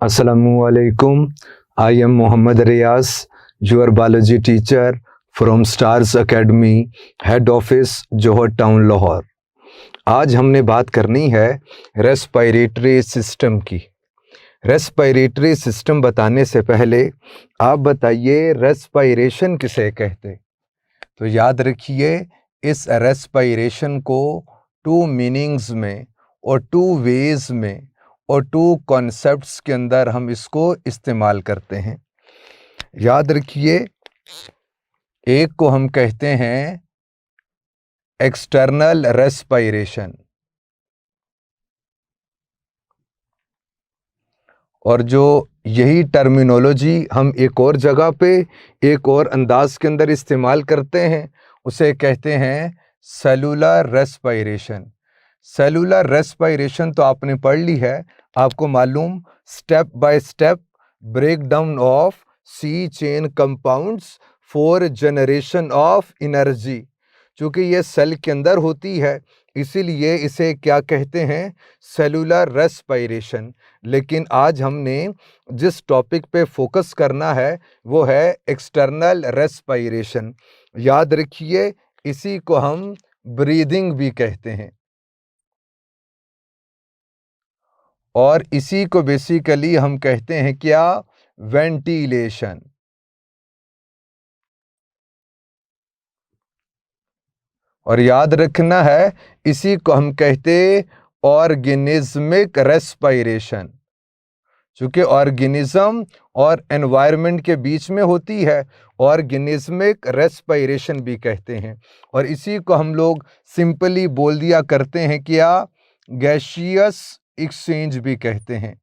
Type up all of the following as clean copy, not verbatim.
Assalamualaikum. I am Mohammad Riaz, your biology teacher from Stars Academy, Head Office, Johor Town, Lahore. आज हमने बात करनी है respiratory system की। रेस्पिरेटरी सिस्टम बताने से पहले आप बताइए रेस्पिरेशन किसे कहते? तो याद रखिए, इस रेस्पिरेशन को टू मीनिंग्स में और टू वेज में और टू कॉन्सेप्ट्स के अंदर हम इसको इस्तेमाल करते हैं। याद रखिए, एक को हम कहते हैं एक्सटर्नल रेस्पिरेशन, और जो यही टर्मिनोलॉजी हम एक और जगह पे एक और अंदाज के अंदर इस्तेमाल करते हैं, उसे कहते हैं सेलुलर रेस्पिरेशन। सेलुलर रेस्पिरेशन तो आपने पढ़ ली है, आपको मालूम, step by step breakdown of C chain compounds for generation of energy. चूँकि ये सेल के अंदर होती है, इसीलिए इसे क्या कहते हैं? Cellular respiration. लेकिन आज हमने जिस टॉपिक पे फोकस करना है वो है एक्सटर्नल रेस्पिरेशन। याद रखिए, इसी को हम ब्रीदिंग भी कहते हैं, और इसी को बेसिकली हम कहते हैं क्या? वेंटिलेशन। और याद रखना है, इसी को हम कहते ऑर्गेनिज्मिक रेस्पिरेशन। चूँकि ऑर्गेनिज्म और एनवायरनमेंट के बीच में होती है, ऑर्गेनिज्मिक रेस्पिरेशन भी कहते हैं। और इसी को हम लोग सिंपली बोल दिया करते हैं क्या? गैसियस एक्सचेंज भी कहते हैं।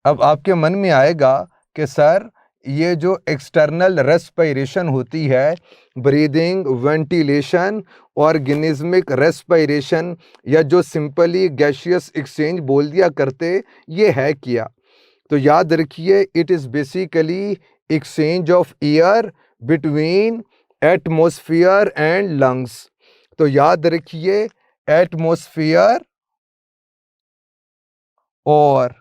अब आपके मन में आएगा कि सर, ये जो एक्सटर्नल रेस्पिरेशन होती है, ब्रीदिंग, वेंटिलेशन, ऑर्गेनिज्मिक रेस्पिरेशन, या जो सिंपली गैसियस एक्सचेंज बोल दिया करते, ये है क्या? तो याद रखिए, it is basically exchange of air between atmosphere and lungs. तो याद रखिए, एटमॉस्फेयर और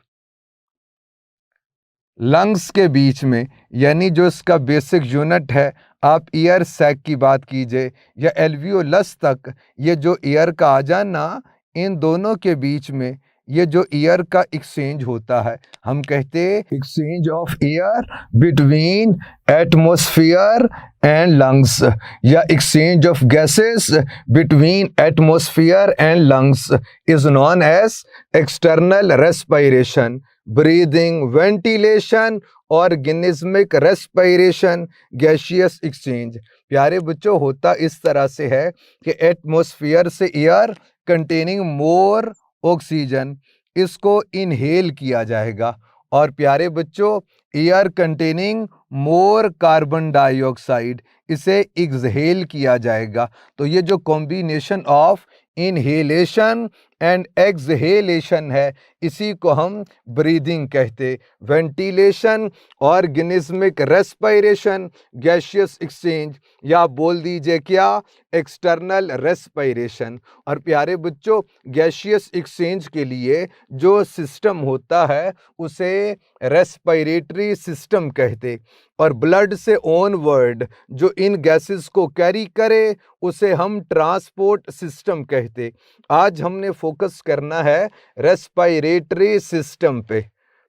लंग्स के बीच में, यानी जो इसका बेसिक यूनिट है, आप एयर सैक की बात कीजिए या एल्वियोलस तक, ये जो एयर का आ जाना, इन दोनों के बीच में ये जो एयर का एक्सचेंज होता है, हम कहते हैं exchange of air between atmosphere and lungs, या exchange of gases between atmosphere and lungs is known as external respiration, breathing, ventilation, organismic respiration, gaseous exchange. प्यारे बच्चों, होता इस तरह से है कि एटमॉस्फेयर से एयर कंटेनिंग मोर ऑक्सीजन, इसको इनहेल किया जाएगा, और प्यारे बच्चों, air containing more carbon dioxide, इसे एक्सहेल किया जाएगा। तो ये जो combination of inhalation and exhalation है, इसी को हम ब्रीदिंग कहते। Ventilation, organismic respiration, gaseous exchange, या बोल दीजिए क्या? External respiration. और प्यारे बच्चों, गैसियस एक्सचेंज के लिए जो सिस्टम होता है उसे रेस्पिरेटरी सिस्टम कहते, और ब्लड से ऑनवर्ड जो इन गैसेस को कैरी करे उसे हम ट्रांसपोर्ट सिस्टम कहते। आज हमने फोकस करना है रेस्पिरेटरी सिस्टम पे।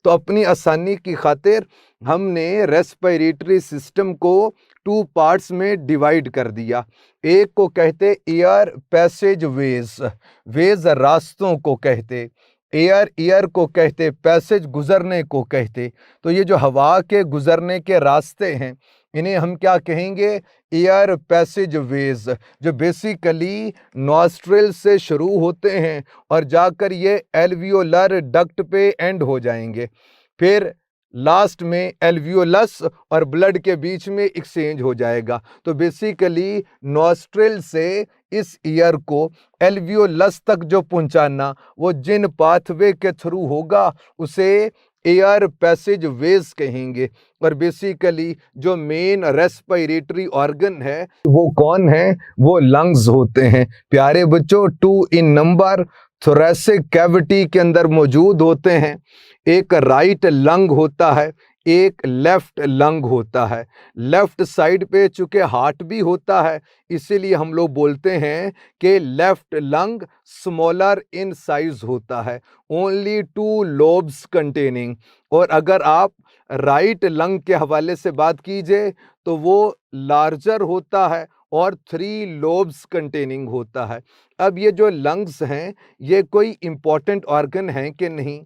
तो अपनी आसानी की खातिर हमने रेस्पिरेटरी सिस्टम को टू पार्ट्स में डिवाइड कर दिया। एक को कहते एयर पैसेज वेज, वेज रास्तों को कहते, एयर को कहते पैसेज गुजरने को कहते। तो ये जो हवा के गुजरने के रास्ते हैं, इन्हें हम क्या कहेंगे? एयर पैसेज वेज, जो बेसिकली नॉस्ट्रिल से शुरू होते हैं और जाकर ये एल्वियोलर डक्ट पे एंड हो जाएंगे, फिर लास्ट में एल्वियोलस और ब्लड के बीच में एक्सचेंज हो जाएगा। तो बेसिकली नॉस्ट्रिल से इस एयर को एल्वियोलस तक जो पहुंचाना, वो जिन पाथवे के थ्रू होगा उसे एयर पैसेज वेज कहेंगे। और बेसिकली जो मेन रेस्पिरेटरी ऑर्गन है वो कौन है? वो लंग्स होते हैं। प्यारे बच्चों, 2 इन नंबर थोरेसिक कैविटी के अंदर मौजूद होते हैं। एक राइट लंग होता है, एक लेफ्ट लंग होता है। लेफ्ट साइड पे चूंकि हार्ट भी होता है, इसीलिए हम लोग बोलते हैं कि left lung smaller in size होता है, ओनली 2 लोब्स कंटेनिंग। और अगर आप राइट लंग के हवाले से बात कीजिए तो वो लार्जर होता है और 3 लोब्स कंटेनिंग होता है। अब ये जो लंग्स हैं, ये कोई इम्पोर्टेंट ऑर्गन हैं कि नहीं?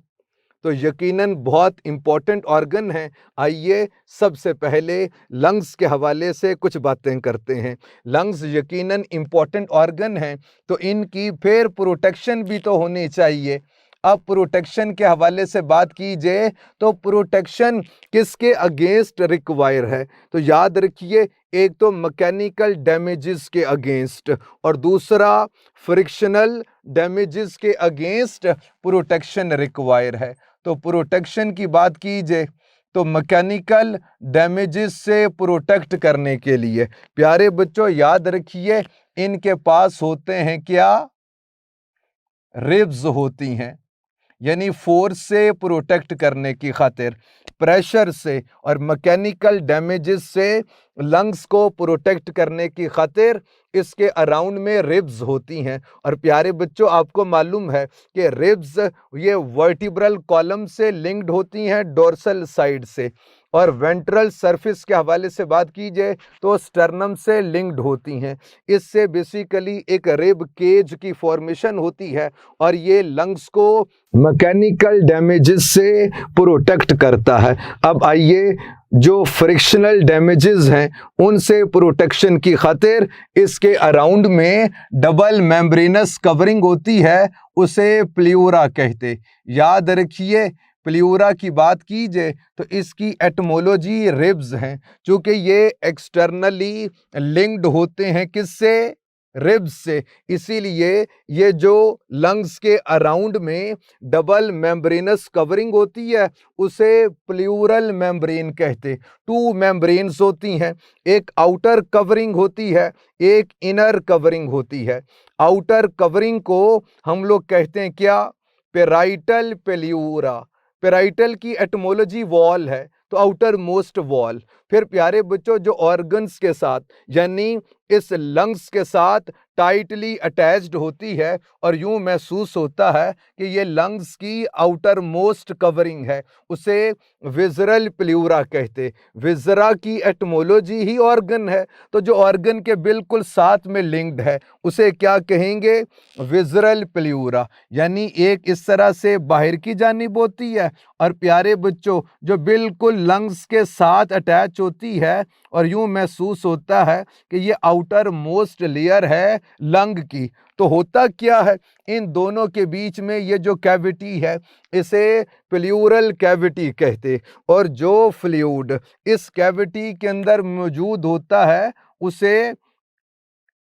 तो यकीनन बहुत इम्पोर्टेंट ऑर्गन है। आइए सबसे पहले लंग्स के हवाले से कुछ बातें करते हैं। लंग्स यकीनन इम्पोर्टेंट ऑर्गन हैं, तो इनकी फिर प्रोटेक्शन भी तो होनी चाहिए। अब प्रोटेक्शन के हवाले से बात कीजिए तो प्रोटेक्शन किसके अगेंस्ट रिक्वायर है? तो याद रखिए, एक तो मैकेनिकल डैमेजेस के अगेंस्ट और दूसरा फ्रिक्शनल डैमेजेस के अगेंस्ट प्रोटेक्शन रिक्वायर है। तो प्रोटेक्शन की बात कीजिए तो मैकेनिकल डैमेजेस से प्रोटेक्ट करने के लिए प्यारे बच्चों याद रखिए, इनके पास होते हैं क्या? रिब्स होती हैं, यानी फोर्स से प्रोटेक्ट करने की खातिर, प्रेशर से और मैकेनिकल डैमेजेस से लंग्स को प्रोटेक्ट करने की खातिर इसके अराउंड में रिब्स होती हैं। और प्यारे बच्चों आपको मालूम है कि रिब्स ये वर्टिब्रल कॉलम से लिंक्ड होती हैं डोर्सल साइड से, और वेंट्रल सरफेस के हवाले से बात कीजिए तो स्टर्नम से लिंक्ड होती हैं। इससे बेसिकली एक रिब केज की फॉर्मेशन होती है और ये लंग्स को मैकेनिकल डैमेजेस से प्रोटेक्ट करता है। अब आइए, जो फ्रिक्शनल डैमेजेस हैं उनसे प्रोटेक्शन की खातिर इसके अराउंड में डबल मेम्ब्रेनस कवरिंग होती है, उसे प्ल्यूरा कहते। याद रखिए, प्ल्यूरा की बात कीजिए तो इसकी एटमोलॉजी रिब्स हैं, चूंकि ये एक्सटर्नली लिंक्ड होते हैं किससे? रिब्स से, इसीलिए ये जो लंग्स के अराउंड में डबल मेम्ब्रेनस कवरिंग होती है उसे प्ल्यूरल मेम्ब्रेन कहते। 2 मेम्ब्रेन्स होती हैं, एक आउटर कवरिंग होती है, एक इनर कवरिंग होती है। आउटर कवरिंग को हम लोग कहते हैं क्या? पेराइटल प्ल्यूरा। पेराइटल की एटमोलॉजी वॉल है, तो आउटर मोस्ट वॉल। फिर प्यारे बच्चों जो ऑर्गन्स के साथ यानी इस लंग्स के साथ टाइटली अटैच्ड होती है और यूं महसूस होता है कि ये लंग्स की आउटर मोस्ट कवरिंग है, उसे विजरल प्ल्यूरा कहते। विजरा की एटमोलॉजी ही ऑर्गन है, तो जो ऑर्गन के बिल्कुल साथ में लिंक्ड है उसे क्या कहेंगे? विजरल प्ल्यूरा। यानी एक इस तरह से बाहर की जानिब होती है और प्यारे बच्चों जो बिल्कुल लंग्स के साथ अटैच होती है और यूं महसूस होता है कि ये आउटर मोस्ट लेयर है लंग की। तो होता क्या है, इन दोनों के बीच में ये जो कैविटी है इसे प्ल्यूरल कैविटी कहते, और जो फ्लूइड इस कैविटी के अंदर मौजूद होता है उसे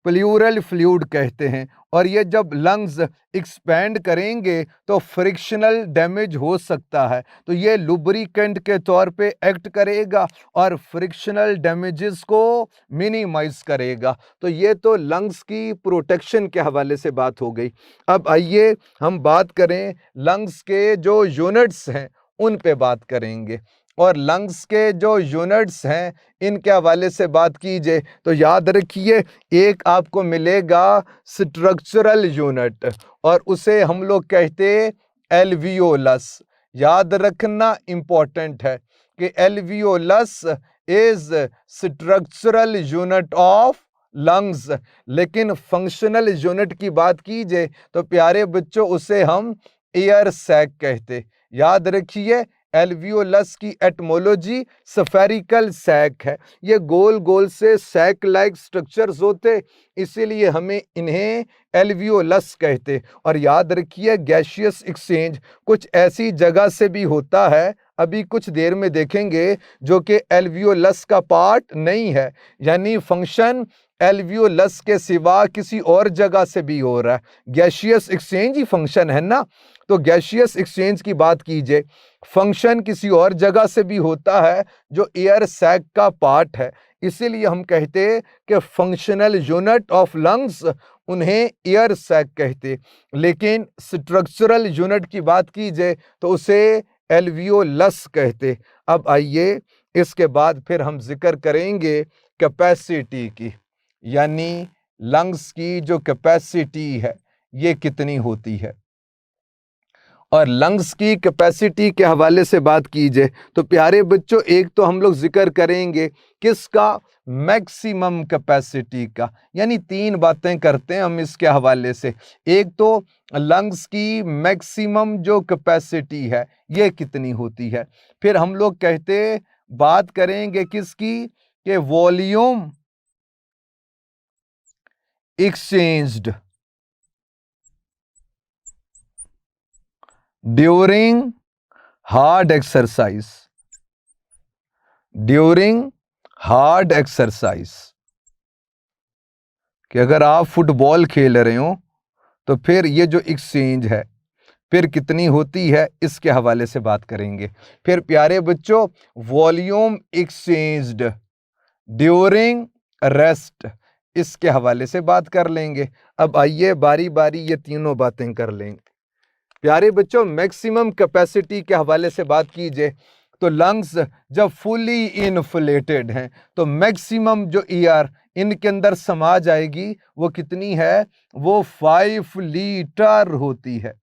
प्ल्यूरल फ्लूइड कहते हैं। और ये जब लंग्स एक्सपैंड करेंगे तो फ्रिक्शनल डैमेज हो सकता है, तो ये लुब्रिकेंट के तौर पे एक्ट करेगा और फ्रिक्शनल डैमेजेस को मिनिमाइज करेगा। तो ये तो लंग्स की प्रोटेक्शन के हवाले से बात हो गई। अब आइए हम बात करें लंग्स के जो यूनिट्स हैं उन पे बात करेंगे, और लंग्स के जो यूनिट्स हैं इनके हवाले से बात कीजिए तो याद रखिए, एक आपको मिलेगा स्ट्रक्चरल यूनिट और उसे हम लोग कहते एल्वियोलस। याद रखना इंपॉर्टेंट है कि alveolus is structural unit of lungs, लेकिन फंक्शनल यूनिट की बात कीजिए तो प्यारे बच्चों उसे हम एयर सैक कहते। याद रखिए, एल्वियोलस की एटमोलॉजी स्फेरिकल सैक है, ये गोल गोल से सैक लाइक स्ट्रक्चर्स होते, इसीलिए हमें इन्हें एल्वियोलस कहते। और याद रखिए, गैसियस एक्सचेंज कुछ ऐसी जगह से भी होता है, अभी कुछ देर में देखेंगे, जो कि एल्वियोलस का पार्ट नहीं है, यानी फंक्शन एल्वियोलस के सिवा किसी और जगह से भी हो रहा है। गैसियस एक्सचेंज ही फंक्शन है ना, तो गैसियस एक्सचेंज की बात कीजिए, फंक्शन किसी और जगह से भी होता है जो एयर सैक का पार्ट है, इसीलिए हम कहते कि फंक्शनल यूनिट ऑफ लंग्स उन्हें एयर सैक कहते। लेकिन स्ट्रक्चरल यूनिट की बात कीजिए तो उसे एल्वियोलस कहते। अब आइए इसके बाद फिर हम जिक्र करेंगे कैपेसिटी की, यानी लंग्स की जो कैपेसिटी है ये कितनी होती है। और लंग्स की कैपेसिटी के हवाले से बात की जाए तो प्यारे बच्चों, एक तो हम लोग जिक्र करेंगे किसका, मैक्सिमम कैपेसिटी का, यानी तीन बातें करते हैं हम इसके हवाले से। एक तो लंग्स की मैक्सिमम जो कैपेसिटी है ये कितनी होती है। फिर हम लोग कहते बात करेंगे किसकी, कि volume exchanged during hard exercise, during hard exercise, कि अगर आप फुटबॉल खेल रहे हो तो फिर ये जो एक्सचेंज है फिर कितनी होती है, इसके हवाले से बात करेंगे। फिर प्यारे बच्चों, वॉल्यूम एक्सचेंज्ड ड्यूरिंग रेस्ट, इसके हवाले से बात कर लेंगे। अब आइए बारी बारी ये तीनों बातें कर लेंगे। प्यारे बच्चों, मैक्सिमम कैपेसिटी के हवाले से बात कीजिए तो लंग्स जब फुली इन्फ्लेटेड हैं तो मैक्सिमम जो एयर इनके अंदर समा जाएगी वो कितनी है, वो 5 लीटर होती है।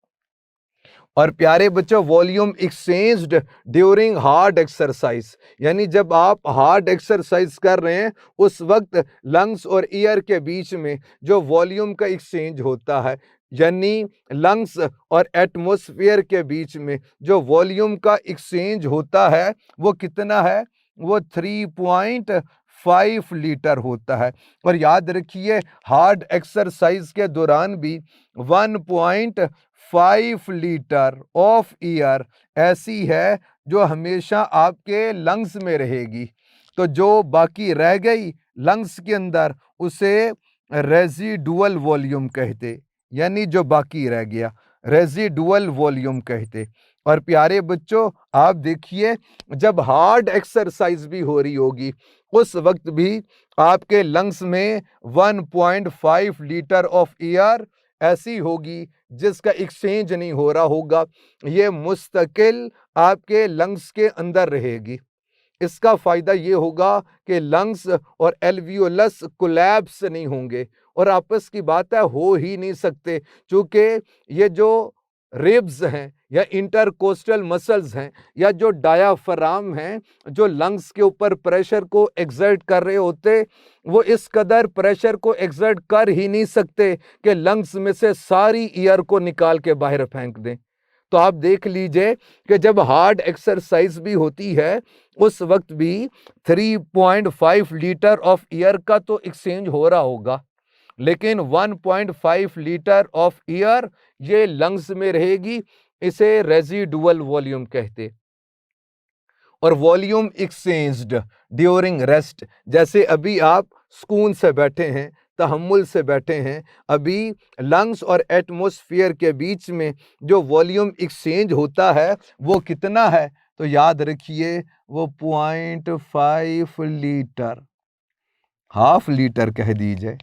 और प्यारे बच्चों, volume exchanged during hard exercise, यानी जब आप हार्ड एक्सरसाइज कर रहे हैं उस वक्त लंग्स और एयर के बीच में जो वॉल्यूम का एक्सचेंज होता है, यानी लंग्स और एटमॉस्फेयर के बीच में जो वॉल्यूम का एक्सचेंज होता है वो कितना है, वो 3.5 लीटर होता है। और याद रखिए हार्ड एक्सरसाइज के दौरान भी 1.5 लीटर ऑफ एयर ऐसी है जो हमेशा आपके लंग्स में रहेगी। तो जो बाकी रह गई लंग्स के अंदर उसे रेजिडुअल वॉल्यूम कहते, यानी जो बाकी रह गया रेजिडुअल वॉल्यूम कहते। और प्यारे बच्चों, आप देखिए जब हार्ड एक्सरसाइज भी हो रही होगी उस वक्त भी आपके लंग्स में 1.5 लीटर ऑफ एयर ऐसी होगी जिसका एक्सचेंज नहीं हो रहा होगा, ये मुस्तकिल आपके लंग्स के अंदर रहेगी। इसका फायदा ये होगा कि लंग्स और एल्वियोलस कोलैप्स नहीं होंगे और आपस की बात है हो ही नहीं सकते, क्योंकि ये जो रिब्स हैं या इंटरकोस्टल मसल्स हैं या जो डायाफ्राम हैं जो लंग्स के ऊपर प्रेशर को एक्सर्ट कर रहे होते, वो इस कदर प्रेशर को एक्सर्ट कर ही नहीं सकते कि लंग्स में से सारी एयर को निकाल के बाहर फेंक दें। तो आप देख लीजिए कि जब हार्ड एक्सरसाइज भी होती है उस वक्त भी 3.5 लीटर ऑफ एयर का तो एक्सचेंज हो रहा होगा, लेकिन 1.5 लीटर ऑफ एयर ये लंग्स में रहेगी, इसे रेजिडुअल वॉल्यूम कहते। और वॉल्यूम एक्सचेंज्ड ड्यूरिंग रेस्ट, जैसे अभी आप सुकून से बैठे हैं, तहम्मुल से बैठे हैं, अभी लंग्स और एटमॉस्फेयर के बीच में जो वॉल्यूम एक्सचेंज होता है वो कितना है, तो याद रखिए वो 0.5 लीटर, हाफ लीटर कह दीजिए,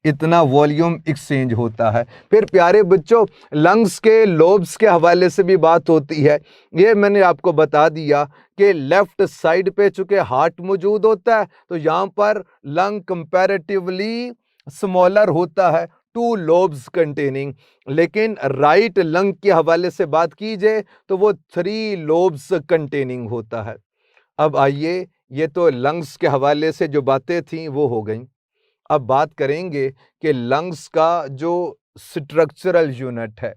इतना वॉल्यूम एक्सचेंज होता है। फिर प्यारे बच्चों, लंग्स के लोब्स के हवाले से भी बात होती है। ये मैंने आपको बता दिया कि लेफ्ट साइड पे चूंकि हार्ट मौजूद होता है तो यहाँ पर लंग कंपैरेटिवली स्मॉलर होता है, 2 लोब्स कंटेनिंग, लेकिन राइट लंग के हवाले से बात की जाए तो वो 3 लोब्स कंटेनिंग होता है। अब आइए, ये तो लंग्स के हवाले से जो बातें थीं वो हो गई। अब बात करेंगे कि लंग्स का जो स्ट्रक्चरल यूनिट है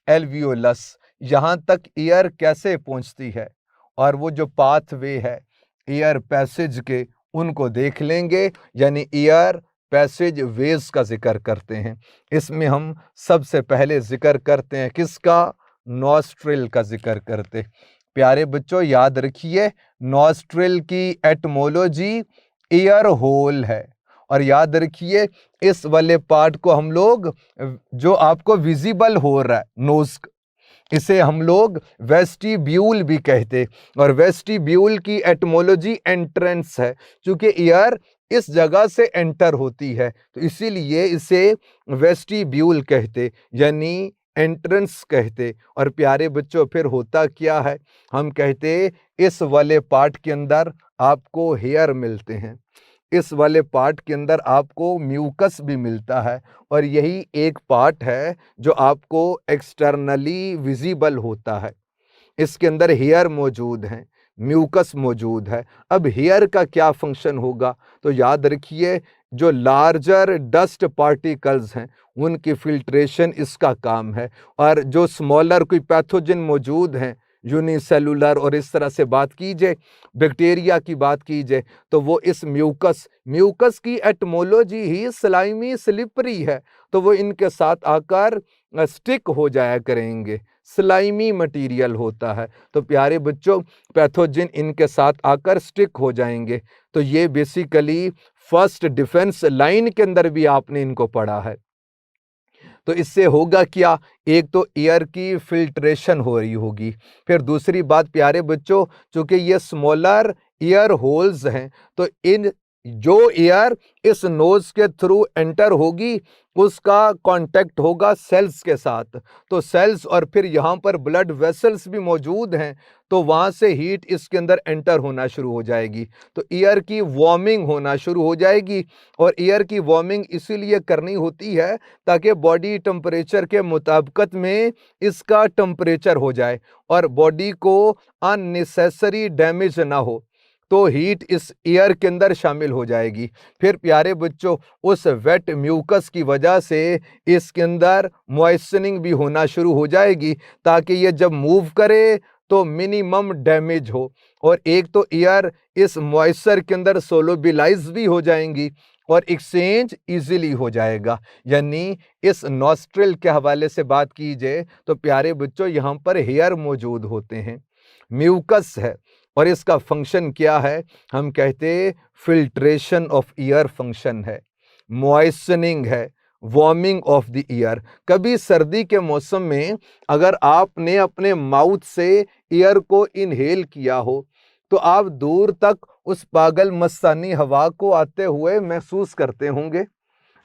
एल्वियोलस, यहाँ तक एयर कैसे पहुँचती है और वो जो पाथवे है एयर पैसेज के उनको देख लेंगे, यानी एयर पैसेज वेज का जिक्र करते हैं। इसमें हम सबसे पहले जिक्र करते हैं किसका, नॉस्ट्रिल का जिक्र करते। प्यारे बच्चों याद रखिए नॉस्ट्रिल की एटमोलॉजी एयर होल है, और याद रखिए इस वाले पार्ट को हम लोग जो आपको विजिबल हो रहा है नोज, इसे हम लोग वेस्टिब्यूल भी कहते, और वेस्टिब्यूल की एटमोलॉजी एंट्रेंस है, क्योंकि एयर इस जगह से एंटर होती है तो इसीलिए इसे वेस्टिब्यूल कहते, यानी एंट्रेंस कहते। और प्यारे बच्चों फिर होता क्या है, हम कहते इस वाले पार्ट के अंदर आपको हेयर मिलते हैं, इस वाले पार्ट के अंदर आपको म्यूकस भी मिलता है, और यही एक पार्ट है जो आपको एक्सटर्नली विजिबल होता है। इसके अंदर हेयर मौजूद हैं, म्यूकस मौजूद है। अब हेयर का क्या फंक्शन होगा, तो याद रखिए जो लार्जर डस्ट पार्टिकल्स हैं उनकी फिल्ट्रेशन इसका काम है, और जो स्मॉलर कोई पैथोजन मौजूद हैं यूनिसेलुलर और इस तरह से बात कीजिए, बैक्टीरिया की बात कीजिए, तो वो इस म्यूकस की एटमोलॉजी ही स्लाइमी स्लिपरी है, तो वो इनके साथ आकर स्टिक हो जाया करेंगे, स्लाइमी मटेरियल होता है। तो प्यारे बच्चों पैथोजन इनके साथ आकर स्टिक हो जाएंगे। तो ये बेसिकली फर्स्ट डिफेंस लाइन के अंदर भी आपने इनको पढ़ा है। तो इससे होगा क्या, एक तो एयर की फिल्ट्रेशन हो रही होगी। फिर दूसरी बात प्यारे बच्चों, चूंकि ये स्मॉलर एयर होल्स हैं, तो इन जो एयर इस नोज के थ्रू एंटर होगी उसका कांटेक्ट होगा सेल्स के साथ, तो सेल्स और फिर यहाँ पर ब्लड वेसल्स भी मौजूद हैं, तो वहाँ से हीट इसके अंदर एंटर होना शुरू हो जाएगी, तो एयर की वार्मिंग होना शुरू हो जाएगी। और एयर की वार्मिंग इसीलिए करनी होती है ताकि बॉडी टेम्परेचर के मुताबिकत में इसका टेम्परेचर हो जाए और बॉडी को अननेसेसरी डैमेज ना हो, तो हीट इस एयर के अंदर शामिल हो जाएगी। फिर प्यारे बच्चों उस वेट म्यूकस की वजह से इसके अंदर मॉइस्चनिंग भी होना शुरू हो जाएगी, ताकि ये जब मूव करे तो मिनिमम डैमेज हो, और एक तो एयर इस मॉइस्चर के अंदर सोलोबिलाइज भी हो जाएंगी और एक्सचेंज इजीली हो जाएगा। यानी इस नॉस्ट्रिल के हवाले से बात की जाए तो प्यारे बच्चों यहाँ पर हेयर मौजूद होते हैं, म्यूकस है, और इसका फंक्शन क्या है, हम कहते फिल्ट्रेशन ऑफ एयर फंक्शन है, मॉइस्चनिंग है, वार्मिंग ऑफ द एयर। कभी सर्दी के मौसम में अगर आपने अपने माउथ से एयर को इनहेल किया हो तो आप दूर तक उस पागल मस्तानी हवा को आते हुए महसूस करते होंगे,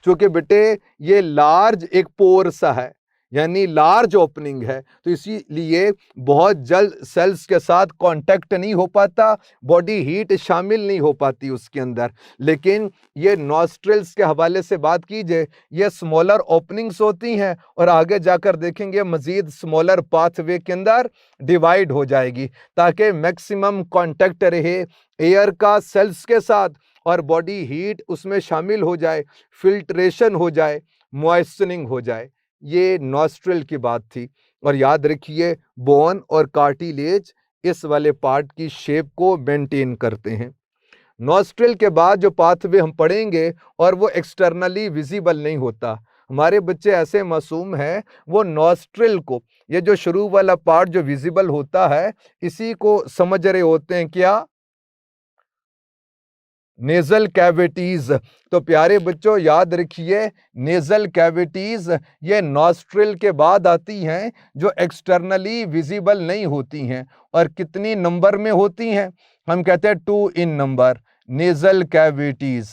क्योंकि बेटे ये लार्ज एक पोर सा है, यानी लार्ज ओपनिंग है, तो इसीलिए बहुत जल्द सेल्स के साथ कांटेक्ट नहीं हो पाता, बॉडी हीट शामिल नहीं हो पाती उसके अंदर। लेकिन ये नॉस्ट्रिल्स के हवाले से बात कीजिए, ये स्मॉलर ओपनिंग्स होती हैं और आगे जाकर देखेंगे मजीद स्मॉलर पाथवे के अंदर डिवाइड हो जाएगी, ताकि मैक्सिमम कांटेक्ट रहे एयर का सेल्स के साथ और बॉडी हीट उसमें शामिल हो जाए, फिल्ट्रेशन हो जाए, मॉइस्चनिंग हो जाए। ये नॉस्ट्रिल की बात थी। और याद रखिए बोन और कार्टिलेज इस वाले पार्ट की शेप को मेंटेन करते हैं। नॉस्ट्रिल के बाद जो पाथवे हम पढ़ेंगे और वो एक्सटर्नली विजिबल नहीं होता, हमारे बच्चे ऐसे मासूम हैं वो नॉस्ट्रिल को, ये जो शुरू वाला पार्ट जो विजिबल होता है इसी को समझ रहे होते हैं क्या, नेजल कैविटीज। तो प्यारे बच्चों याद रखिए नेजल कैविटीज ये नॉस्ट्रिल के बाद आती हैं, जो एक्सटर्नली विजिबल नहीं होती हैं, और कितनी नंबर में होती हैं, हम कहते हैं 2 इन नंबर। नेजल कैविटीज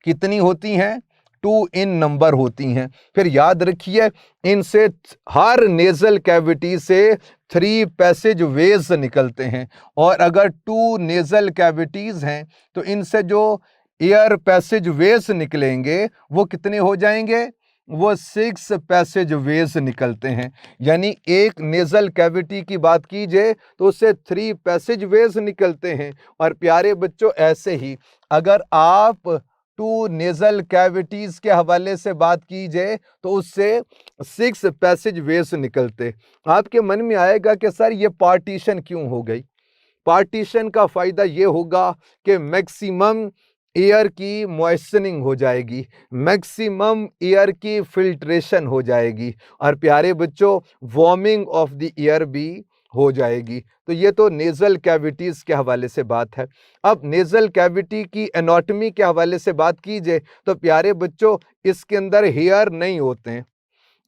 कितनी होती हैं, 2 इन नंबर होती हैं। फिर याद रखिए इनसे हर नेजल कैविटी से 3 पैसेज वेज निकलते हैं, और अगर 2 नेजल कैविटीज हैं तो इनसे जो एयर पैसेज वेज निकलेंगे वो कितने हो जाएंगे, वो 6 पैसेज वेज निकलते हैं। यानी एक नेजल कैविटी की बात कीजिए तो उससे 3 पैसेज वेज निकलते हैं। और प्यारे बच्चों ऐसे ही अगर आप 2 नेजल कैविटीज के हवाले से बात कीजिए तो उससे 6 पैसेज वेज निकलते। आपके मन में आएगा कि सर ये पार्टीशन क्यों हो गई। पार्टीशन का फ़ायदा ये होगा कि मैक्सिमम एयर की मॉइस्चनिंग हो जाएगी, मैक्सिमम एयर की फिल्ट्रेशन हो जाएगी, और प्यारे बच्चों वार्मिंग ऑफ द एयर भी हो जाएगी। तो ये तो नेज़ल कैविटीज़ के हवाले से बात है। अब नेज़ल कैविटी की एनाटॉमी के हवाले से बात कीजिए तो प्यारे बच्चों इसके अंदर हेयर नहीं होते हैं,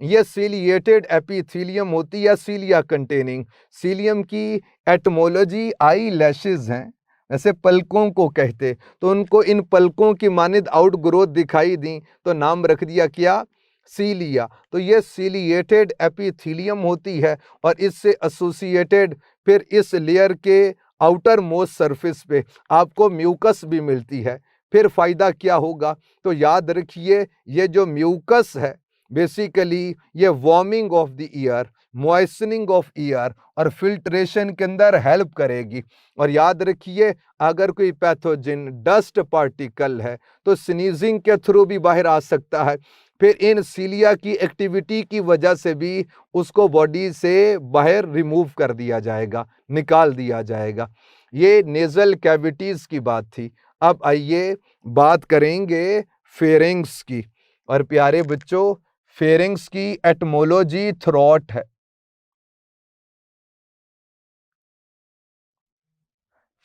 ये सीलिएटेड एपिथेलियम होती है, सीलिया कंटेनिंग। सीलियम की एटमोलॉजी आई लैशेज हैं, ऐसे पलकों को कहते, तो उनको इन पलकों की मानिद आउट ग्रोथ दिखाई दी तो नाम रख दिया क्या, सीलिया, तो ये सीलिएटेड एपिथीलियम होती है और इससे एसोसिएटेड फिर इस लेयर के आउटर मोस्ट सरफेस पे आपको म्यूकस भी मिलती है। फिर फ़ायदा क्या होगा, तो याद रखिए ये जो म्यूकस है बेसिकली ये warming of the air, moistening of air और फिल्ट्रेशन के अंदर हेल्प करेगी। और याद रखिए अगर कोई पैथोजन डस्ट पार्टिकल है तो स्नीजिंग के थ्रू भी बाहर आ सकता है। फिर इन सीलिया की एक्टिविटी की वजह से भी उसको बॉडी से बाहर रिमूव कर दिया जाएगा, निकाल दिया जाएगा। ये नेज़ल कैविटीज़ की बात थी। अब आइए बात करेंगे फेरिंग्स की। और प्यारे बच्चों, फेरिंग्स की एटमोलॉजी थ्रोट है।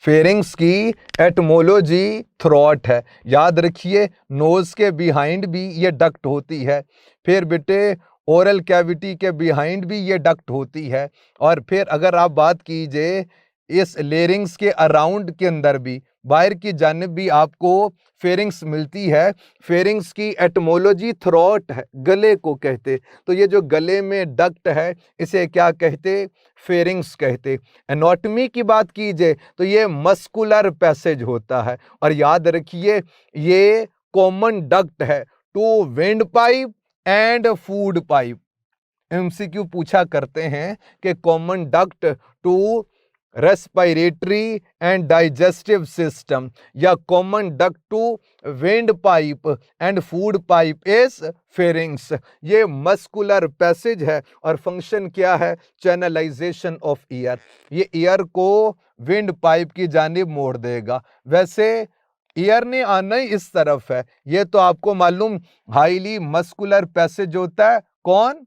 फेरिंग्स की एटमोलॉजी थ्रोट है। याद रखिए नोज के बिहाइंड भी ये डक्ट होती है, फिर बेटे ओरल कैविटी के बिहाइंड भी ये डक्ट होती है, और फिर अगर आप बात कीजिए इस लेरिंग्स के अराउंड के अंदर भी बाहर की जानिब भी आपको फेरिंग्स मिलती है। फेरिंग्स की एटमोलॉजी थ्रोट है, गले को कहते। तो ये जो गले में डक्ट है इसे क्या कहते, फेरिंग्स कहते। एनाटॉमी की बात कीजिए तो ये मस्कुलर पैसेज होता है। और याद रखिए ये कॉमन डक्ट है to wind pipe and food pipe. MCQ पूछा करते हैं कि common duct to respiratory and digestive system या common duct to wind pipe and food pipe is pharynx. ये मस्कुलर पैसेज है और फंक्शन क्या है, चैनलाइजेशन ऑफ ईयर। ये ईयर को विंड पाइप की जानिब मोड़ देगा। वैसे ईयर ने आना ही इस तरफ है, ये तो आपको मालूम हाईली मस्कुलर पैसेज होता है, कौन,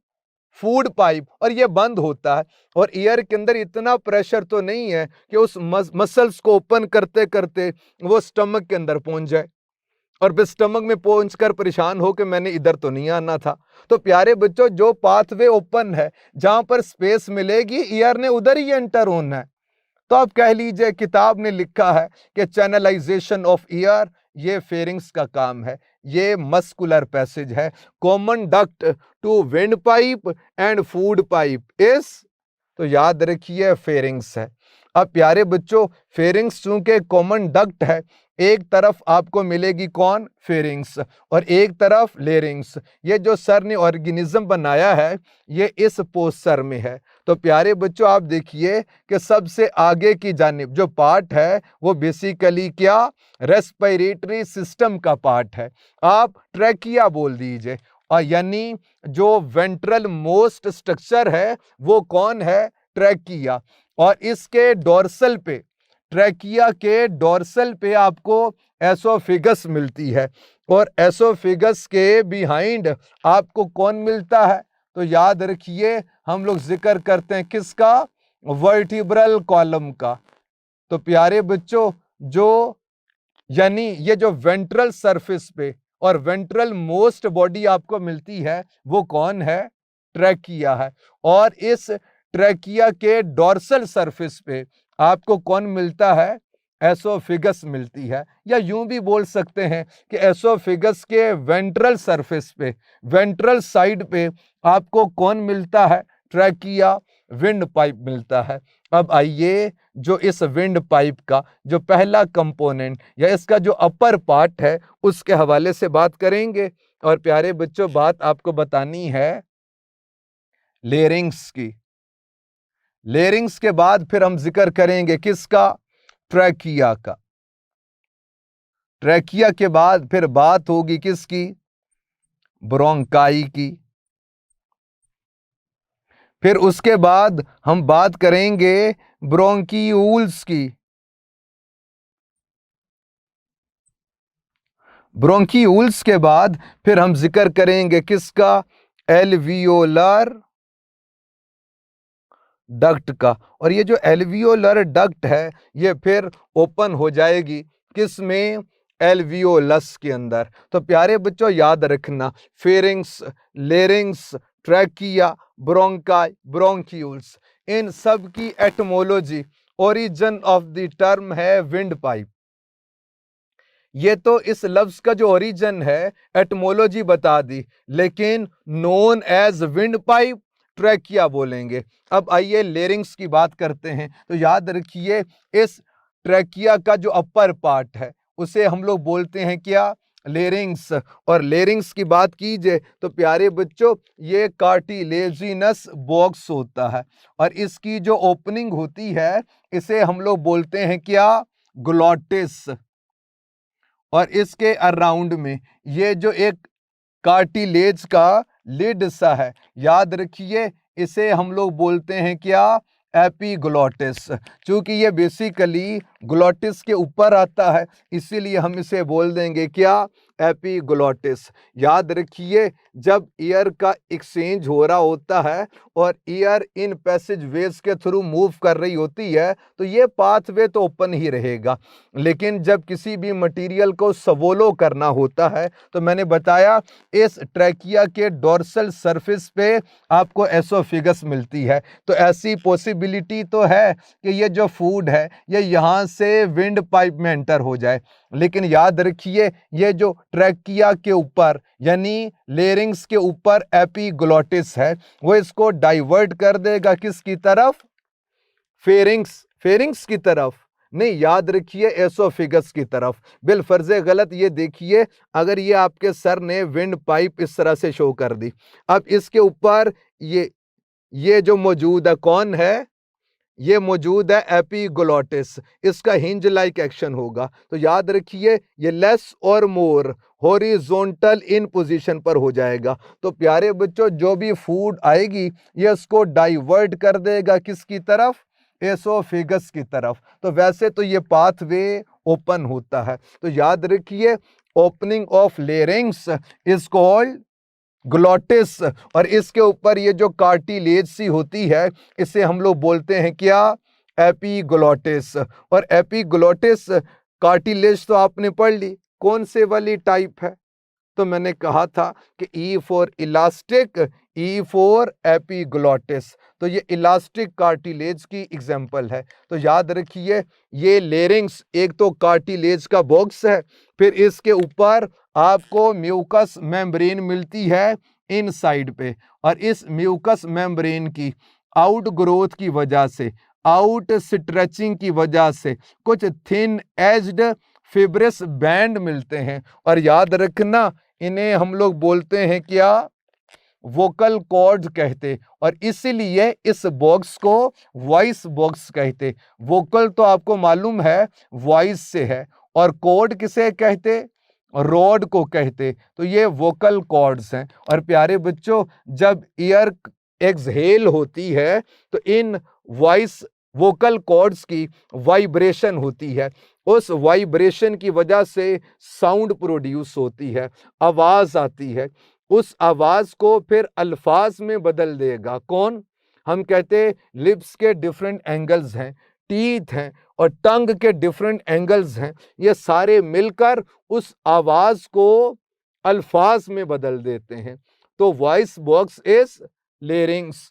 फूड पाइप, और ये बंद होता है। और ईयर के अंदर इतना प्रेशर तो नहीं है कि उस मसल्स को ओपन करते करते वो स्टमक के अंदर पहुंच जाए और फिर स्टमक में पहुंचकर परेशान हो कि मैंने इधर तो नहीं आना था। तो प्यारे बच्चों जो पाथवे ओपन है जहां पर स्पेस मिलेगी ईयर ने उधर ही एंटर होना है। तो आप कह लीजिए किताब ने लिखा है कि चैनलाइजेशन ऑफ ईयर ये फेरिंग्स का काम है, ये मस्कुलर पैसेज है। Common duct to wind pipe and food pipe इस, तो याद रखिए फेरिंग्स है। अब प्यारे बच्चों फेरिंग्स चूंकि कॉमन डक्ट है, एक तरफ आपको मिलेगी कौन, फेरिंग्स, और एक तरफ लेरिंग्स। ये जो सर ने ऑर्गेनिज्म बनाया है ये इस पोस्चर में है। तो प्यारे बच्चों आप देखिए कि सबसे आगे की जानिब जो पार्ट है वो बेसिकली क्या, रेस्पिरेटरी सिस्टम का पार्ट है। आप ट्रैकिया बोल दीजिए। और यानी जो वेंट्रल मोस्ट स्ट्रक्चर है वो कौन है, ट्रैकिया। और इसके डोर्सल पे, ट्रैकिया के डोर्सल पे आपको एसोफिगस मिलती है, और एसोफिगस के बिहाइंड आपको कौन मिलता है, तो याद रखिए हम लोग जिक्र करते हैं किसका, वर्टिब्रल कॉलम का। तो प्यारे बच्चों जो यानी ये जो वेंट्रल सरफेस पे और वेंट्रल मोस्ट बॉडी आपको मिलती है वो कौन है, ट्रैकिया है। और इस ट्रैकिया के डोर्सल सरफेस पे आपको कौन मिलता है, एसोफिगस मिलती है। या यूं भी बोल सकते हैं कि एसोफिगस के वेंट्रल सरफेस पे, वेंट्रल साइड पे आपको कौन मिलता है, ट्रैकिया, विंड पाइप मिलता है। अब आइए जो इस विंड पाइप का जो पहला कंपोनेंट या इसका जो अपर पार्ट है उसके हवाले से बात करेंगे। और प्यारे बच्चों बात आपको बतानी है लेरिंग्स की। लेरिंग्स के बाद फिर हम जिक्र करेंगे किसका, ट्रैकिया का। ट्रैकिया के बाद फिर बात होगी किसकी, ब्रोंकाई की। फिर उसके बाद हम बात करेंगे ब्रोंकियूल्स की। ब्रोंकियूल्स के बाद फिर हम जिक्र करेंगे किसका, एल्वियोलर डक्ट का। और ये जो एल्वियोलर डक्ट है ये फिर ओपन हो जाएगी किस में, एल्वियोलस के अंदर। तो प्यारे बच्चों याद रखना pharynx, larynx, trachea, bronchi, bronchioles, इन सब की etymology, origin of the term है विंड पाइप। ये तो इस लफ्ज का जो ओरिजिन है एटमोलॉजी बता दी, लेकिन known as wind pipe trachea बोलेंगे। अब आइए लेरिंग्स की बात करते हैं। तो याद रखिए इस ट्रैकिया का जो अपर पार्ट है उसे हम लोग बोलते हैं क्या, लेरिंग्स। और लेरिंग्स की बात कीजिए तो प्यारे बच्चों ये कार्टिलेजिनस बॉक्स होता है और इसकी जो ओपनिंग होती है इसे हम लोग बोलते हैं क्या, ग्लॉटिस। और इसके अराउंड में ये जो एक कार्टिलेज का लिड सा है, याद रखिए इसे हम लोग बोलते हैं क्या, एपीग्लॉटिस। क्योंकि ये बेसिकली ग्लॉटिस के ऊपर आता है इसीलिए हम इसे बोल देंगे क्या, एपीग्लॉटिस। याद रखिए जब एयर का एक्सचेंज हो रहा होता है और एयर इन पैसेज वेज के थ्रू मूव कर रही होती है तो ये पाथवे तो ओपन ही रहेगा, लेकिन जब किसी भी मटेरियल को स्वोलो करना होता है तो मैंने बताया इस ट्रैकिया के डोर्सल सरफेस पे आपको एसोफिगस मिलती है। तो ऐसी पॉसिबिलिटी तो है कि ये जो फूड है ये यहाँ से विंड पाइप में एंटर हो जाए, लेकिन याद रखिए ये जो ट्रैकिया के ऊपर यानी लेरिंग्स के ऊपर एपीग्लॉटिस है वो इसको डाइवर्ट कर देगा किसकी तरफ, फेरिंग्स, फेरिंग्स की तरफ नहीं, याद रखिए एसोफिगस की तरफ। बिल फर्जे गलत, ये देखिए अगर ये आपके सर ने विंड पाइप इस तरह से शो कर दी, अब इसके ऊपर ये जो मौजूद है कौन है, ये मौजूद है एपीग्लॉटिस, इसका हिंज लाइक एक्शन होगा। तो याद रखिए ये लेस और मोर हॉरिजॉन्टल इन पोजीशन पर हो जाएगा। तो प्यारे बच्चों जो भी फूड आएगी ये इसको डाइवर्ट कर देगा किसकी तरफ, एसोफेगस की तरफ। तो वैसे तो ये पाथवे ओपन होता है। तो याद रखिए opening of larynx is called glottis और इसके ऊपर ये जो कार्टिलेज सी होती है इसे हम लोग बोलते हैं क्या, एपीग्लॉटिस। और एपीग्लॉटिस कार्टिलेज तो आपने पढ़ ली कौन से वाली टाइप है, तो मैंने कहा था कि E for elastic, E for epiglottis. तो ये इलास्टिक कार्टिलेज की एग्जाम्पल है। तो याद रखिए ये लेरिंग्स एक तो कार्टिलेज का बॉक्स है, फिर इसके ऊपर आपको म्यूकस मेम्ब्रेन मिलती है इन साइड पे, और इस म्यूकस मेम्ब्रेन की आउट ग्रोथ की वजह से, आउट स्ट्रेचिंग की वजह से कुछ थिन एज्ड फिब्रस बैंड मिलते हैं। और याद रखना इन्हें हम लोग बोलते हैं क्या, वोकल कॉर्ड कहते, और इसीलिए इस बॉक्स को वॉइस बॉक्स कहते। वोकल तो आपको मालूम है वॉइस से है, और कॉर्ड किसे कहते, रॉड को कहते। तो ये वोकल कॉर्ड्स हैं। और प्यारे बच्चों जब ईयर एक्सहेल होती है तो इन वॉइस वोकल कॉर्ड्स की वाइब्रेशन होती है, उस वाइब्रेशन की वजह से साउंड प्रोड्यूस होती है, आवाज आती है। उस आवाज को फिर अल्फाज में बदल देगा कौन, हम कहते लिप्स के डिफरेंट एंगल्स हैं, टीथ हैं और टंग के डिफरेंट एंगल्स हैं, ये सारे मिलकर उस आवाज को अल्फाज में बदल देते हैं। तो वॉइस बॉक्स इज लेरिंग्स,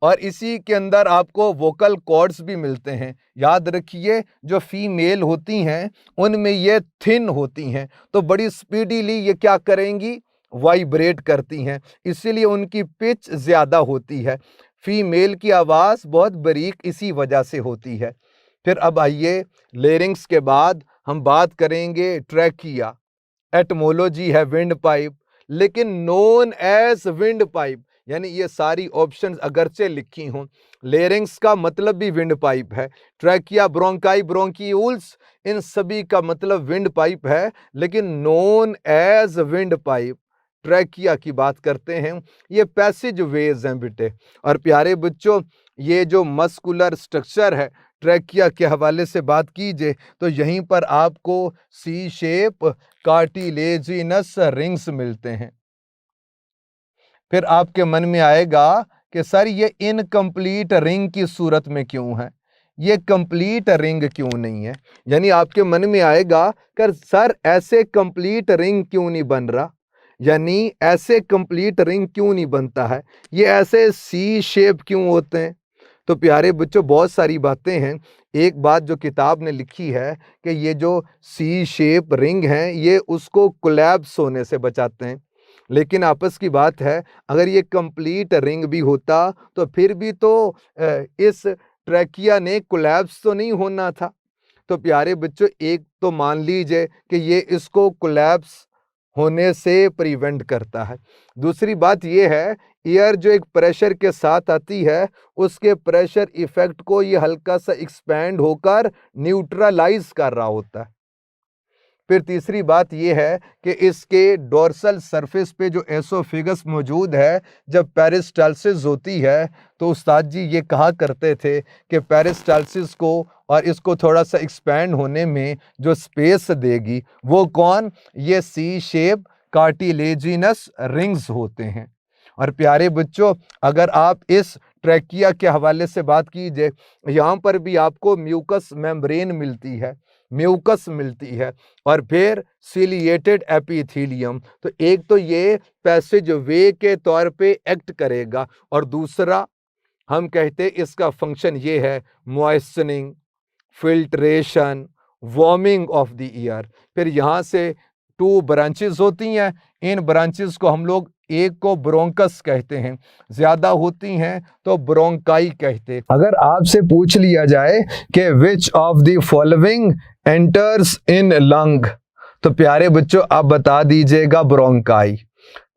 और इसी के अंदर आपको वोकल कॉर्ड्स भी मिलते हैं। याद रखिए जो फीमेल होती हैं उनमें ये थिन होती हैं, तो बड़ी स्पीडीली ये क्या करेंगी, वाइब्रेट करती हैं, इसीलिए उनकी पिच ज़्यादा होती है। फीमेल की आवाज़ बहुत बारीक इसी वजह से होती है। फिर अब आइए लेरिंग्स के बाद हम बात करेंगे ट्रैकिया। एटमोलॉजी है विंड पाइप, लेकिन नोन एज विंड पाइप, यानी ये सारी ऑप्शंस अगरचे लिखी हों, लेरिंग्स का मतलब भी विंड पाइप है, ट्रैकिया, ब्रोंकाई, ब्रोंकियूल्स, इन सभी का मतलब विंड पाइप है, लेकिन known as wind pipe trachea की बात करते हैं। ये पैसेज वेज हैं बेटे। और प्यारे बच्चों ये जो मस्कुलर स्ट्रक्चर है ट्रैकिया के हवाले से बात कीजिए तो यहीं पर आपको सी शेप कार्टिलेजिनस रिंग्स मिलते हैं। फिर आपके मन में आएगा कि सर ये इनकम्प्लीट रिंग की सूरत में क्यों है, ये कंप्लीट रिंग क्यों नहीं है, यानी आपके मन में आएगा कि सर ऐसे कंप्लीट रिंग क्यों नहीं बन रहा, यानी ऐसे कंप्लीट रिंग क्यों नहीं बनता है, ये ऐसे सी शेप क्यों होते हैं। तो प्यारे बच्चों, बहुत सारी बातें हैं। एक बात जो किताब ने लिखी है कि ये जो सी शेप रिंग हैं, ये उसको कोलैप्स होने से बचाते हैं। लेकिन आपस की बात है, अगर ये कंप्लीट रिंग भी होता तो फिर भी तो इस ट्रैकिया ने कोलैप्स तो नहीं होना था। तो प्यारे बच्चों, एक तो मान लीजिए कि ये इसको कोलैप्स होने से प्रिवेंट करता है। दूसरी बात ये है, एयर जो एक प्रेशर के साथ आती है, उसके प्रेशर इफेक्ट को ये हल्का सा एक्सपैंड होकर न्यूट्रलाइज कर रहा होता है। फिर तीसरी बात ये है कि इसके डोर्सल सरफेस पे जो एसोफेगस मौजूद है, जब पेरिस्टाल्सिस होती है, तो उस्ताद जी ये कहा करते थे कि पेरिस्टाल्सिस को और इसको थोड़ा सा एक्सपैंड होने में जो स्पेस देगी, वो कौन? ये सी शेप कार्टिलेजिनस रिंग्स होते हैं। और प्यारे बच्चों, अगर आप इस ट्रैकिया के हवाले से बात कीजिए, यहाँ पर भी आपको म्यूकस मेम्ब्रेन मिलती है, म्यूकस मिलती है, और फिर सिलिएटेड एपिथेलियम। तो एक तो ये पैसेज वे के तौर पे एक्ट करेगा, और दूसरा हम कहते हैं इसका फंक्शन ये है moistening, filtration, warming of the air. फिर यहाँ से 2 ब्रांचेस होती हैं। इन ब्रांचेस को हम लोग, एक को ब्रोंकस कहते हैं, ज्यादा होती हैं तो ब्रोंकाई कहते हैं। अगर आपसे पूछ लिया जाए कि which of the following enters in lung, तो प्यारे बच्चों आप बता दीजिएगा ब्रोंकाई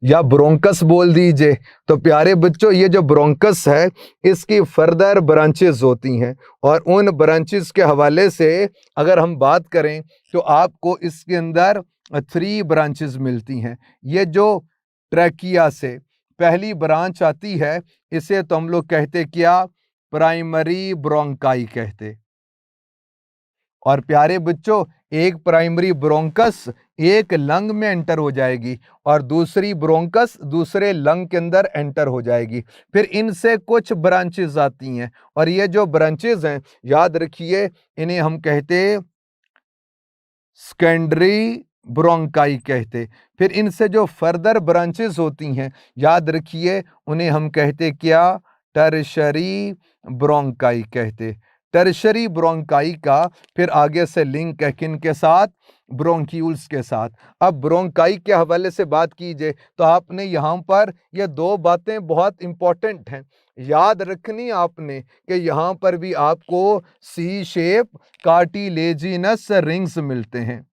या ब्रोंकस बोल दीजिए। तो प्यारे बच्चों, ये जो ब्रोंकस है, इसकी फर्दर ब्रांचेस होती हैं, और उन ब्रांचेस के हवाले से अगर हम बात करें तो आपको इसके अंदर 3 ब्रांचेस मिलती हैं। ये जो ट्रैकिया से पहली ब्रांच आती है, इसे तो हम लोग कहते क्या? प्राइमरी ब्रोंकाई कहते। और प्यारे बच्चों, एक प्राइमरी ब्रोंकस एक लंग में एंटर हो जाएगी, और दूसरी ब्रोंकस दूसरे लंग के अंदर एंटर हो जाएगी। फिर इनसे कुछ ब्रांचेस आती हैं, और ये जो ब्रांचेस हैं, याद रखिए, इन्हें हम कहते सेकेंडरी ब्रोंकाई कहते। फिर इनसे जो फर्दर ब्रांचेस होती हैं, याद रखिए, उन्हें हम कहते क्या? टर्शरी ब्रोंकाई कहते। टर्शरी ब्रोंकाई का फिर आगे से लिंक है किन के साथ? ब्रोंक्यूल्स के साथ। अब ब्रोंकाई के हवाले से बात कीजिए तो आपने यहाँ पर ये 2 बातें बहुत इंपॉर्टेंट हैं, याद रखनी आपने कि यहाँ पर भी आपको सी शेप कार्टिलेजिनस रिंग्स मिलते हैं,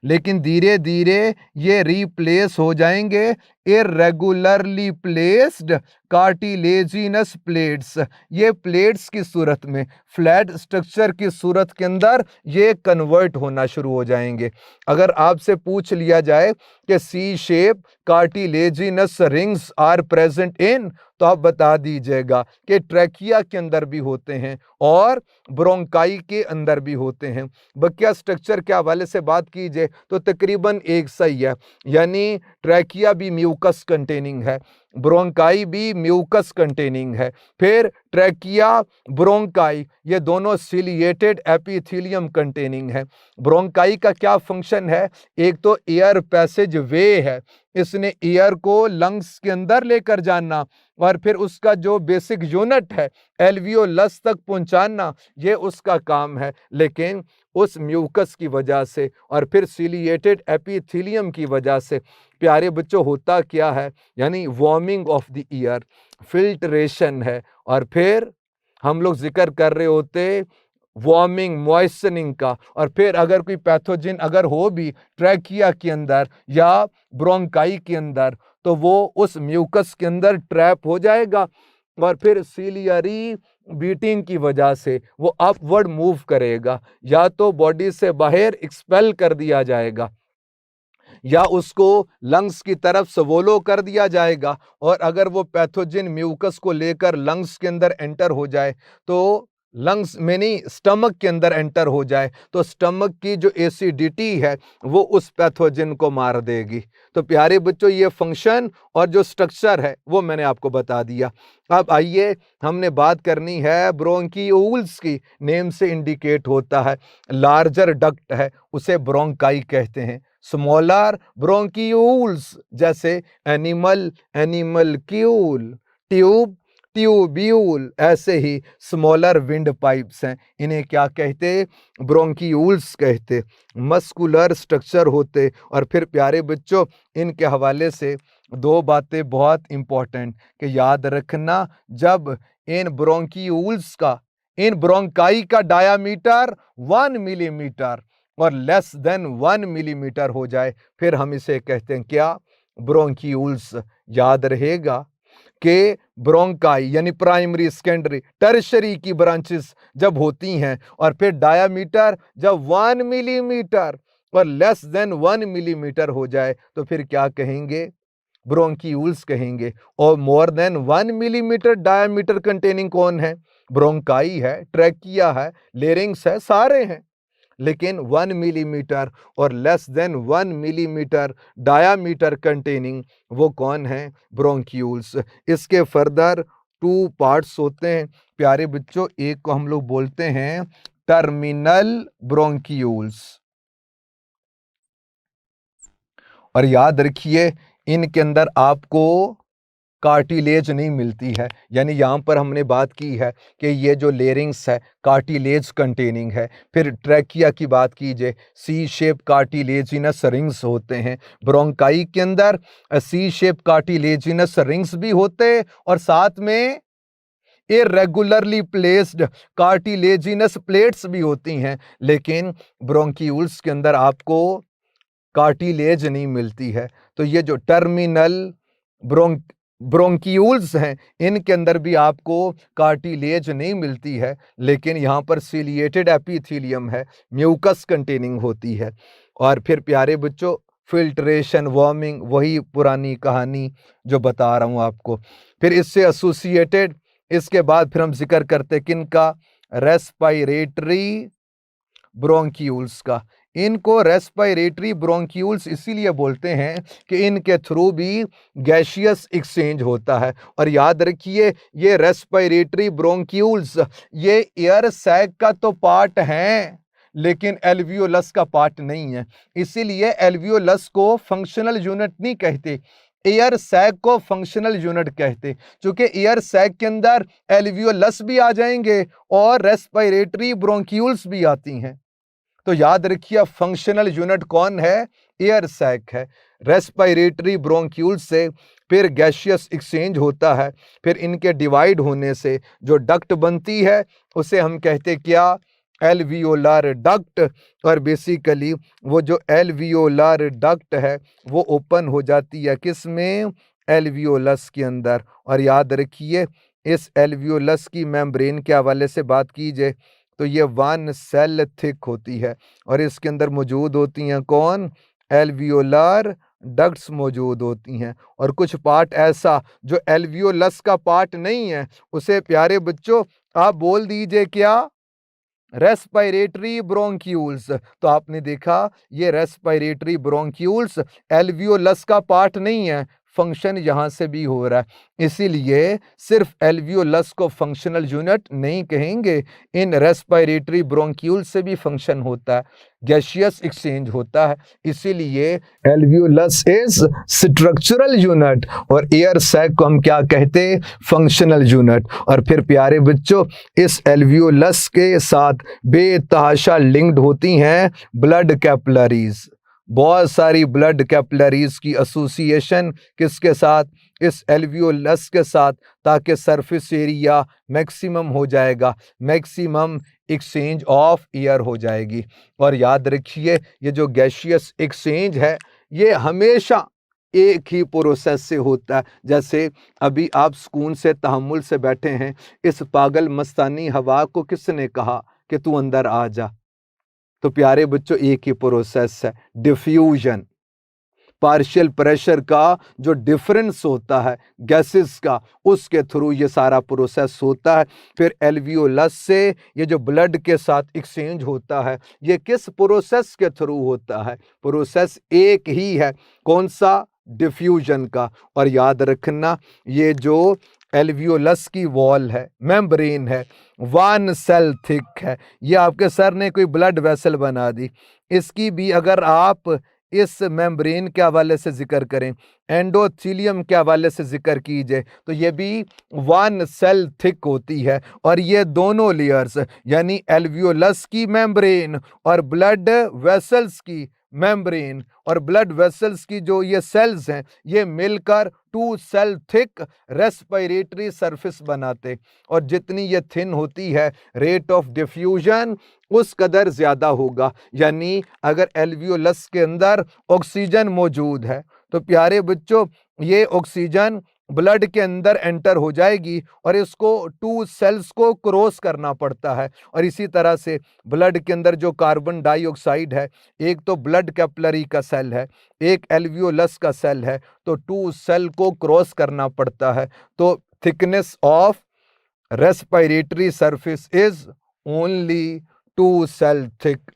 लेकिन धीरे धीरे ये रिप्लेस हो जाएंगे इरेगुलरली प्लेस्ड कार्टिलेजिनस प्लेट्स। ये प्लेट्स की सूरत में, फ्लैट स्ट्रक्चर की सूरत के अंदर ये कन्वर्ट होना शुरू हो जाएंगे। अगर आपसे पूछ लिया जाए कि C shape cartilaginous rings are present in, तो आप बता दीजिएगा कि ट्रैकिया के अंदर भी होते हैं और ब्रोंकाई के अंदर भी होते हैं। बकिया स्ट्रक्चर के हवाले से बात कीजिए तो तकरीबन एक सही है, यानी ट्रैकिया भी म्यूकस कंटेनिंग है, ब्रोंकाई भी म्यूकस कंटेनिंग है। फिर ट्रैकिया, ब्रोंकाई, ये दोनों सिलिएटेड एपिथेलियम कंटेनिंग है। ब्रोंकाई का क्या फंक्शन है? एक तो एयर पैसेज वे है, इसने एयर को लंग्स के अंदर लेकर जाना, और फिर उसका जो बेसिक यूनिट है एल्वियोलस तक पहुंचाना, ये उसका काम है। लेकिन उस म्यूकस की वजह से और फिर सिलिएटेड एपिथेलियम की वजह से प्यारे बच्चों होता क्या है? यानी warming of the year, filtration है, और फिर हम लोग जिक्र कर रहे होते वार्मिंग, मॉइस्चनिंग का। और फिर अगर कोई पैथोजन अगर हो भी ट्रैकिया के अंदर या ब्रोंकाई के अंदर, तो वो उस म्यूकस के अंदर ट्रैप हो जाएगा, और फिर सीलियरी बीटिंग की वजह से वो अपवर्ड मूव करेगा, या तो बॉडी से बाहर एक्सपेल कर दिया जाएगा, या उसको लंग्स की तरफ स्वोलो कर दिया जाएगा। और अगर वो पैथोजन म्यूकस को लेकर लंग्स के अंदर एंटर हो जाए, तो लंग्स में नहीं, स्टमक के अंदर एंटर हो जाए, तो स्टमक की जो एसिडिटी है वो उस पैथोजन को मार देगी। तो प्यारे बच्चों, ये फंक्शन और जो स्ट्रक्चर है वो मैंने आपको बता दिया। अब आइए, हमने बात करनी है ब्रोंकियूल्स की। नेम से इंडिकेट होता है, लार्जर डक्ट है उसे ब्रोंकाई कहते हैं, स्मॉलर ब्रोंकियूल्स जैसे animal, animal Kiul, tube, tubule, ऐसे ही स्मॉलर विंड पाइप्स हैं, इन्हें क्या कहते, ब्रोंकियूल्स कहते, मस्कुलर स्ट्रक्चर होते। और फिर प्यारे बच्चों, इनके हवाले से दो बातें बहुत इंपॉर्टेंट कि याद रखना, जब इन ब्रोंकियूल्स का, इन ब्रोंकाई का डायामीटर 1 मिलीमीटर और लेस देन 1 मिलीमीटर हो जाए, फिर हम इसे कहते हैं क्या, ब्रोंकियूल्स। याद रहेगा कि ब्रोंकाई यानी प्राइमरी, सेकेंडरी, टर्शरी की ब्रांचेस जब होती हैं और फिर डायामीटर जब 1 मिलीमीटर और लेस देन 1 मिलीमीटर हो जाए, तो फिर क्या कहेंगे, ब्रोंकियूल्स कहेंगे। और more than 1 millimetre diameter containing कौन है, ब्रोंकाई है, ट्रैकिया है, लेरिंग्स है, सारे हैं। लेकिन 1 मिलीमीटर और less than 1 millimetre diameter containing वो कौन है, ब्रोंक्यूल्स। इसके फर्दर 2 पार्ट्स होते हैं प्यारे बच्चों, एक को हम लोग बोलते हैं टर्मिनल ब्रोंक्यूल्स, और याद रखिए इनके अंदर आपको कार्टिलेज नहीं मिलती है। यानी यहाँ पर हमने बात की है कि ये जो लेरिंग्स है कार्टिलेज कंटेनिंग है। फिर ट्रैकिया की बात कीजिए, सी शेप कार्टिलेजिनस रिंग्स होते हैं। ब्रोंकाई के अंदर सी शेप कार्टिलेजिनस रिंग्स भी होते और साथ में इरेगुलरली प्लेस्ड कार्टिलेजिनस प्लेट्स भी होती हैं। लेकिन ब्रोंक्यूल्स के अंदर आपको कार्टिलेज नहीं मिलती है। तो ये जो टर्मिनल ब्रोंक्यूल्स हैं, इनके अंदर भी आपको कार्टिलेज नहीं मिलती है, लेकिन यहाँ पर सिलिएटेड एपिथेलियम है, म्यूकस कंटेनिंग होती है। और फिर प्यारे बच्चों, फिल्ट्रेशन, वार्मिंग, वही पुरानी कहानी जो बता रहा हूँ आपको। फिर इससे एसोसिएटेड, इसके बाद फिर हम जिक्र करते किनका, रेस्पिरेटरी ब्रोंक्यूल्स का। इनको रेस्पिरेटरी ब्रोंक्यूल्स इसीलिए बोलते हैं कि इनके थ्रू भी गैसियस एक्सचेंज होता है। और याद रखिए, ये रेस्पिरेटरी ब्रोंक्यूल्स ये एयर सैक का तो पार्ट हैं, लेकिन एल्वियोलस का पार्ट नहीं है। इसीलिए एल्वियोलस को फंक्शनल यूनिट नहीं कहते, एयर सैक को फंक्शनल यूनिट कहते, क्योंकि एयर सैक के अंदर एल्वियोलस भी आ जाएंगे और रेस्पिरेटरी ब्रोंक्यूल्स भी आती हैं। तो याद रखिए, फंक्शनल यूनिट कौन है, एयर सैक है। रेस्पिरेटरी ब्रोंक्यूल से फिर गैसियस एक्सचेंज होता है। फिर इनके डिवाइड होने से जो डक्ट बनती है उसे हम कहते क्या, एल्वियोलार डक्ट। और बेसिकली वो जो एल्वियोलार डक्ट है वो ओपन हो जाती है किस में, एल्वियोलस के अंदर। और याद रखिए, इस एल्वियोलस की मेम्ब्रेन के हवाले से बात कीजिए तो ये 1 सेल थिक होती है और इसके अंदर मौजूद होती हैं कौन, एल्वियोलार डक्ट्स मौजूद होती हैं। और कुछ पार्ट ऐसा जो एल्वियोलस का पार्ट नहीं है, उसे प्यारे बच्चों आप बोल दीजिए क्या, रेस्पिरेटरी ब्रोंक्यूल्स। तो आपने देखा, ये रेस्पिरेटरी ब्रोंक्यूल्स एल्वियोलस का पार्ट नहीं है, फंक्शन यहां से भी हो रहा है। इसीलिए सिर्फ एल्वियोलस को फंक्शनल यूनिट नहीं कहेंगे, इन रेस्पिरेटरी ब्रोंक्यूल से भी फंक्शन होता है, गैसियस एक्सचेंज होता है। इसीलिए एल्वियोलस इज स्ट्रक्चरल यूनिट और एयर सैक को हम क्या कहते, फंक्शनल यूनिट। और फिर प्यारे बच्चों, इस एल्वियोलस के साथ बेतहाशा लिंक्ड होती हैं ब्लड कैपिलरीज, बहुत सारी ब्लड कैपिलरीज की एसोसिएशन किसके साथ, इस एल्वियोलस के साथ, ताकि सरफेस एरिया मैक्सिमम हो जाएगा, मैक्सिमम एक्सचेंज ऑफ एयर हो जाएगी। और याद रखिए, ये जो गैसियस एक्सचेंज है ये हमेशा एक ही प्रोसेस से होता है। जैसे अभी आप सुकून से तहम्मुल से बैठे हैं, इस पागल मस्तानी हवा को किसने कहा कि तू अंदर आ जा, तो प्यारे बच्चों एक ही प्रोसेस है, डिफ्यूजन। पार्शियल प्रेशर का जो डिफरेंस होता है गैसेस का, उसके थ्रू ये सारा प्रोसेस होता है। फिर एल्वियोलस से ये जो ब्लड के साथ एक्सचेंज होता है, ये किस प्रोसेस के थ्रू होता है, प्रोसेस एक ही है, कौन सा, डिफ्यूजन का। और याद रखना, ये जो एल्वियोलस की वॉल है, मेम्ब्रेन है, 1 सेल थिक है। ये आपके सर ने कोई ब्लड वेसल बना दी, इसकी भी अगर आप इस मेम्ब्रेन के हवाले से जिक्र करें, एंडोथीलियम के हवाले से जिक्र कीजिए, तो ये भी 1 सेल थिक होती है। और ये दोनों लेयर्स यानी एल्वियोलस की मेम्ब्रेन और ब्लड वेसल्स की मेम्ब्रेन और ब्लड वेसल्स की जो ये सेल्स हैं, ये मिलकर 2 सेल थिक रेस्पिरेटरी सरफेस बनाते। और जितनी ये थिन होती है, रेट ऑफ डिफ्यूजन उस कदर ज़्यादा होगा। यानी अगर एल्वियोलस के अंदर ऑक्सीजन मौजूद है, तो प्यारे बच्चों, ये ऑक्सीजन ब्लड के अंदर एंटर हो जाएगी और इसको 2 सेल्स को क्रॉस करना पड़ता है। और इसी तरह से ब्लड के अंदर जो कार्बन डाइऑक्साइड है, एक तो ब्लड कैपिलरी का सेल है, एक एल्वियोलस का सेल है, तो 2 सेल को क्रॉस करना पड़ता है। तो thickness of respiratory surface is only 2 cell thick.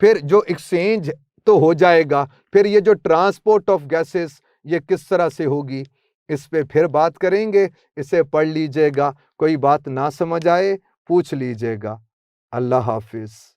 फिर जो एक्सचेंज तो हो जाएगा, फिर ये जो ट्रांसपोर्ट ऑफ गैसेस ये किस तरह से होगी, इस पे फिर बात करेंगे। इसे पढ़ लीजिएगा, कोई बात ना समझ आए पूछ लीजिएगा। अल्लाह हाफिज़।